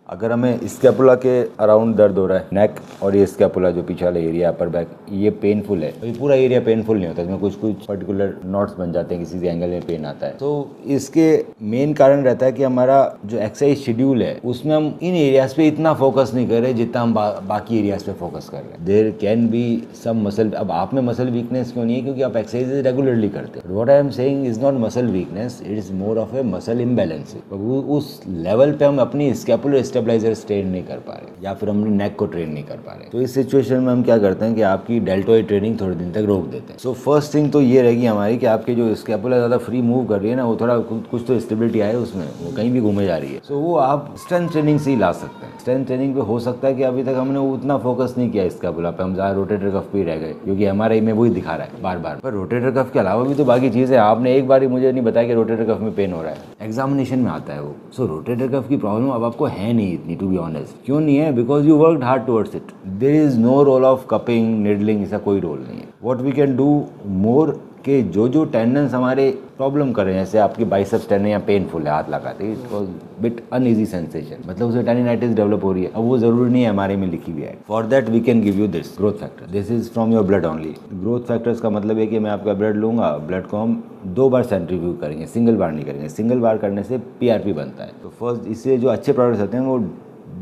अगर हमें स्कैपुला के अराउंड दर्द हो रहा है, नेक और ये स्कैपुला जो पीछे वाला एरिया अपर बैक ये पेनफुल है, तो ये पूरा एरिया पेनफुल नहीं होता, इसमें कुछ कुछ पर्टिकुलर नॉट्स बन जाते हैं, किसी एंगल में पेन आता है। तो इसके मेन कारण रहता है कि हमारा जो एक्सरसाइज शेड्यूल है उसमें हम इन एरियाज पे इतना फोकस नहीं कर रहे जितना हम बाकी एरियाज पे फोकस कर रहे हैं। There can be some muscle, अब आप में मसल वीकनेस क्यों नहीं है? क्योंकि आप एक्सरसाइज रेगुलरली करते हैं। What I am saying is not muscle weakness, it is more of A muscle imbalance. उस लेवल पे हम अपनी स्कैपुलर स्टेबलाइजर ट्रेन नहीं कर पा रहे या फिर हमने नेक को ट्रेन नहीं कर पा रहे। तो इस सिचुएशन में हम क्या करते हैं कि आपकी डेल्टॉइड ट्रेनिंग थोड़े दिन तक रोक देते हैं। सो फर्स्ट थिंग तो ये रहेगी हमारी कि आपके जो स्कैपुला ज़्यादा फ्री मूव कर रही है ना, वो थोड़ा कुछ तो स्टेबिलिटी आए उसमें, वो कहीं भी घूमे जा रही है। सो वो आप स्ट्रेंथ ट्रेनिंग से ही ला सकते हैं। स्ट्रेंथ ट्रेनिंग पे हो सकता है कि अभी तक हमने उतना फोकस नहीं किया स्कैपुला पे, हम ज़्यादा रोटेटर कफ पे ही रह गए क्योंकि हमारे में वही दिखा रहा है बार बार। पर रोटेटर कफ के अलावा भी तो बाकी चीज़ है। आपने एक बार ही मुझे नहीं बताया कि रोटेटर कफ में पेन हो रहा है, एग्जामिनेशन में आता है वो। सो रोटेटर कफ की प्रॉब्लम अब आपको है नहीं इतनी, टू बी ऑनेस्ट। क्यों नहीं है? Because you worked hard towards it. There is no role of cupping, needling, ऐसा कोई रोल नहीं है। What we can do more कि जो टेंडेंस हमारे प्रॉब्लम कर रहे हैं, जैसे आपकी बाइसेप्स टेंडन या पेनफुल है, हाथ लगाते it was bit uneasy sensation, मतलब उसे टेंडिनाइटिस डेवलप हो रही है। अब वो जरूरी नहीं है हमारे में लिखी हुई है। For that we can give you this growth factor. This is from your blood only. Growth factors का मतलब है कि मैं आपका ब्लड लूंगा, ब्लड को हम 2 बार सेंट्रीफ्यूज करेंगे, सिंगल बार नहीं करेंगे। सिंगल बार करने से पीआरपी बनता है। तो फर्स्ट इससे जो अच्छे प्रोडक्ट्स होते हैं वो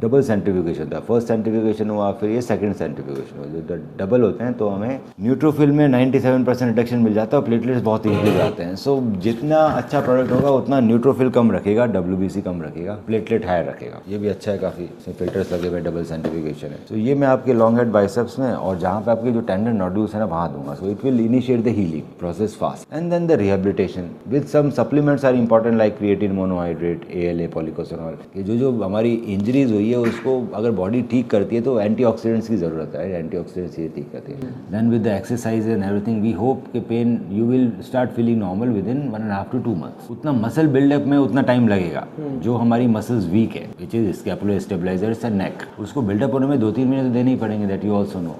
डबल सेंट्रीफ्यूगेशन था। फर्स्ट सेंट्रीफ्यूगेशन हुआ, फिर ये सेकंड सेंट्रीफ्यूगेशन हुआ। जो डबल होते हैं तो हमें न्यूट्रोफिल में 97% रिडक्शन मिल जाता है और प्लेटलेट्स बहुत इंक्रीज आते हैं। सो जितना अच्छा प्रोडक्ट होगा उतना न्यूट्रोफिल कम रखेगा, WBC कम रखेगा, प्लेटलेट हायर रखेगा। ये भी अच्छा है काफ़ी, इसमें फिल्टर्स लगे हुए, डबल सेंट्रीफ्यूगेशन है। तो ये मैं आपके लॉन्ग हेड बाइसेप्स में और जहाँ पे आपके जो टेंडन नोड्यूल्स है ना वहाँ दूंगा। So it will initiate the healing process fast and then the rehabilitation with some supplements are important like creatine monohydrate, ALA, policosanol. ये जो हमारी इंजरीज हुई है उसको अगर बॉडी ठीक करती है तो एंटीऑक्सीडेंट्स की जरूरत है। एंटीऑक्सीडेंट्स ये ठीक करती है। Then with the exercise and everything we hope कि pain you will start feeling normal within 1.5 to 2 months। उतना मसल बिल्डअप में उतना टाइम लगेगा जो हमारी मसल्स वीक है, which is scapular stabilisers and neck. उसको बिल्डअप होने में 2-3 महीने तो देने ही पड़ेंगे, दैट यू ऑल्सो नो।